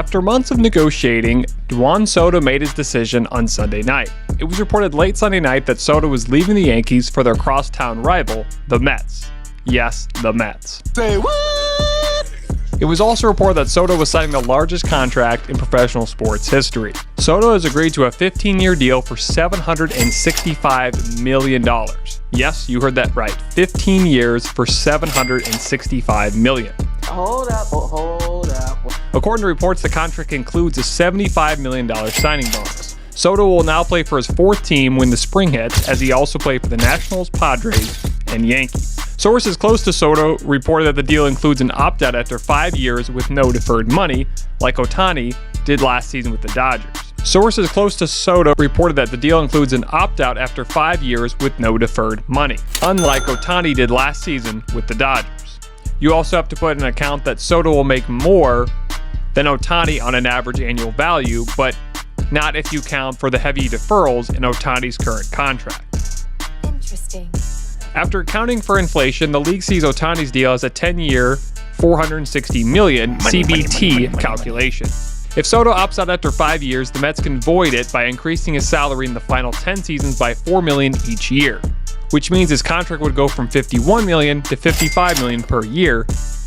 After months of negotiating, Juan Soto made his decision on Sunday night. It was reported late Sunday night that Soto was leaving the Yankees for their crosstown rival, the Mets. Yes, the Mets. Say what? It was also reported that Soto was signing the largest contract in professional sports history. Soto has agreed to a 15-year deal for $765 million. Yes, you heard that right. 15 years for $765 million. Hold up. According to reports, the contract includes a $75 million signing bonus. Soto will now play for his fourth team when the spring hits, as he also played for the Nationals, Padres, and Yankees. Sources close to Soto reported that the deal includes an opt-out after 5 years with no deferred money, like Ohtani did last season with the Dodgers. Sources close to Soto reported that the deal includes an opt-out after 5 years with no deferred money, unlike Ohtani did last season with the Dodgers. You also have to put in account that Soto will make more than Ohtani on an average annual value, but not if you count for the heavy deferrals in Ohtani's current contract. Interesting. After accounting for inflation, the league sees Ohtani's deal as a 10-year, $460 million CBT calculation. If Soto opts out after 5 years, the Mets can void it by increasing his salary in the final 10 seasons by $4 million each year, which means his contract would go from $51 million to $55 million per year,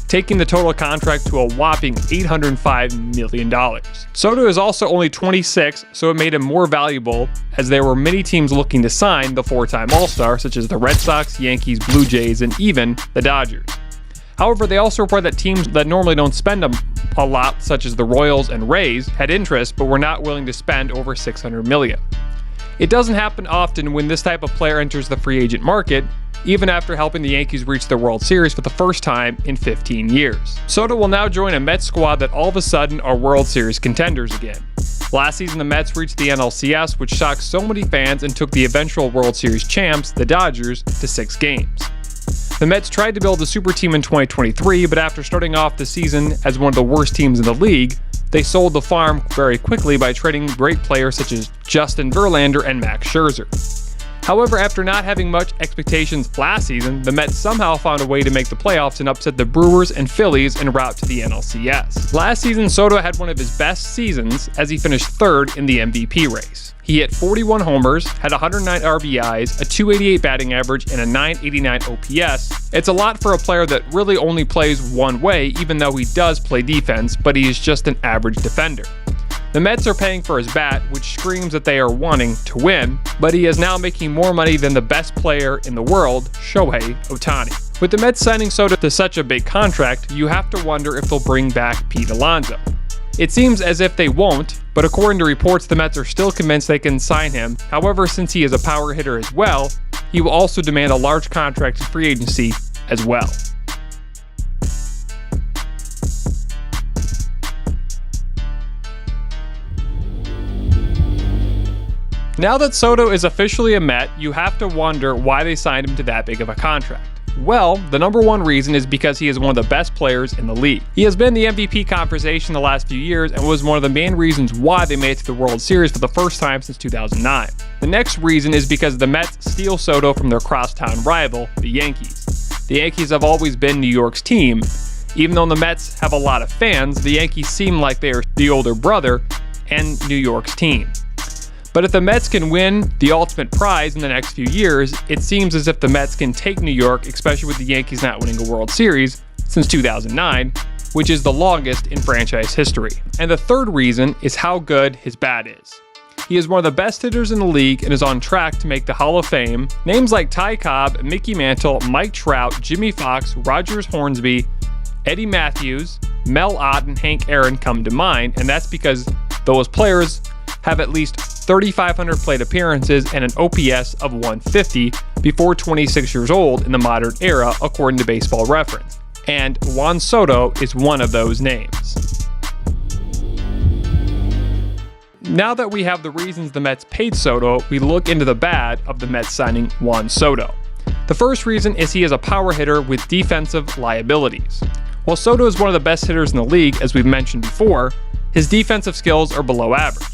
taking the total contract to a whopping $805 million. Soto is also only 26, so it made him more valuable, as there were many teams looking to sign the four-time All-Star, such as the Red Sox, Yankees, Blue Jays, and even the Dodgers. However, they also report that teams that normally don't spend a lot, such as the Royals and Rays, had interest but were not willing to spend over $600 million. It doesn't happen often when this type of player enters the free agent market, even after helping the Yankees reach the World Series for the first time in 15 years. Soto will now join a Mets squad that all of a sudden are World Series contenders again. Last season, the Mets reached the NLCS, which shocked so many fans and took the eventual World Series champs, the Dodgers, to 6 games. The Mets tried to build a super team in 2023, but after starting off the season as one of the worst teams in the league, they sold the farm very quickly by trading great players such as Justin Verlander and Max Scherzer. However, after not having much expectations last season, the Mets somehow found a way to make the playoffs and upset the Brewers and Phillies en route to the NLCS. Last season, Soto had one of his best seasons as he finished third in the MVP race. He hit 41 homers, had 109 RBIs, a .288 batting average, and a .989 OPS. It's a lot for a player that really only plays one way, even though he does play defense, but he is just an average defender. The Mets are paying for his bat, which screams that they are wanting to win, but he is now making more money than the best player in the world, Shohei Ohtani. With the Mets signing Soto to such a big contract, you have to wonder if they'll bring back Pete Alonso. It seems as if they won't, but according to reports, the Mets are still convinced they can sign him. However, since he is a power hitter as well, he will also demand a large contract in free agency as well. Now that Soto is officially a Met, you have to wonder why they signed him to that big of a contract. Well, the number one reason is because he is one of the best players in the league. He has been in the MVP conversation the last few years and was one of the main reasons why they made it to the World Series for the first time since 2009. The next reason is because the Mets steal Soto from their crosstown rival, the Yankees. The Yankees have always been New York's team. Even though the Mets have a lot of fans, the Yankees seem like they are the older brother and New York's team. But if the Mets can win the ultimate prize in the next few years, it seems as if the Mets can take New York, especially with the Yankees not winning a World Series since 2009, which is the longest in franchise history. And the third reason is how good his bat is. He is one of the best hitters in the league and is on track to make the Hall of Fame. Names like Ty Cobb, Mickey Mantle, Mike Trout, Jimmy Fox, Rogers Hornsby, Eddie Matthews, Mel Ott, and Hank Aaron come to mind, and that's because those players have at least 3,500 plate appearances and an OPS of 150 before 26 years old in the modern era, according to Baseball Reference. And Juan Soto is one of those names. Now that we have the reasons the Mets paid Soto, we look into the bad of the Mets signing Juan Soto. The first reason is he is a power hitter with defensive liabilities. While Soto is one of the best hitters in the league, as we've mentioned before, his defensive skills are below average.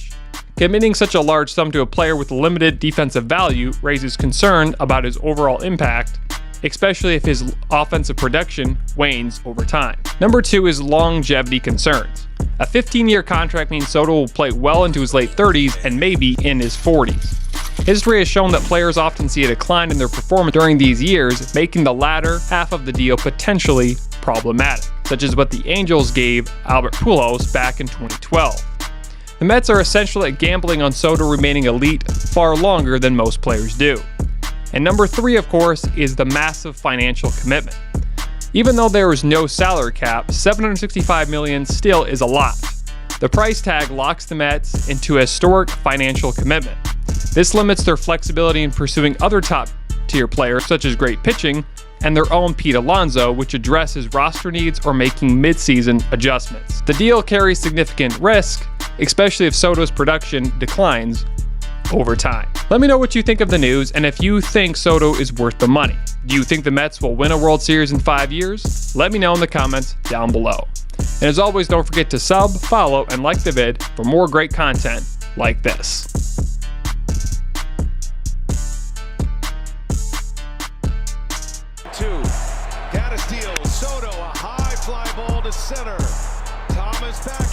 Committing such a large sum to a player with limited defensive value raises concern about his overall impact especially if his offensive production wanes over time. Number 2 is longevity concerns. A 15-year contract means Soto will play well into his late 30s and maybe in his 40s. History has shown that players often see a decline in their performance during these years, making the latter half of the deal potentially problematic, such as what the Angels gave Albert Pujols back in 2012. The Mets are essentially gambling on Soto remaining elite far longer than most players do. And number 3, of course, is the massive financial commitment. Even though there is no salary cap, $765 million still is a lot. The price tag locks the Mets into a historic financial commitment. This limits their flexibility in pursuing other top-tier players, such as great pitching, and their own Pete Alonso, which addresses roster needs or making mid-season adjustments. The deal carries significant risk, especially if Soto's production declines over time. Let me know what you think of the news and if you think Soto is worth the money. Do you think the Mets will win a World Series in 5 years? Let me know in the comments down below. And as always, don't forget to sub, follow, and like the vid for more great content like this. Got a steal. Soto, a high fly ball to center. Thomas back.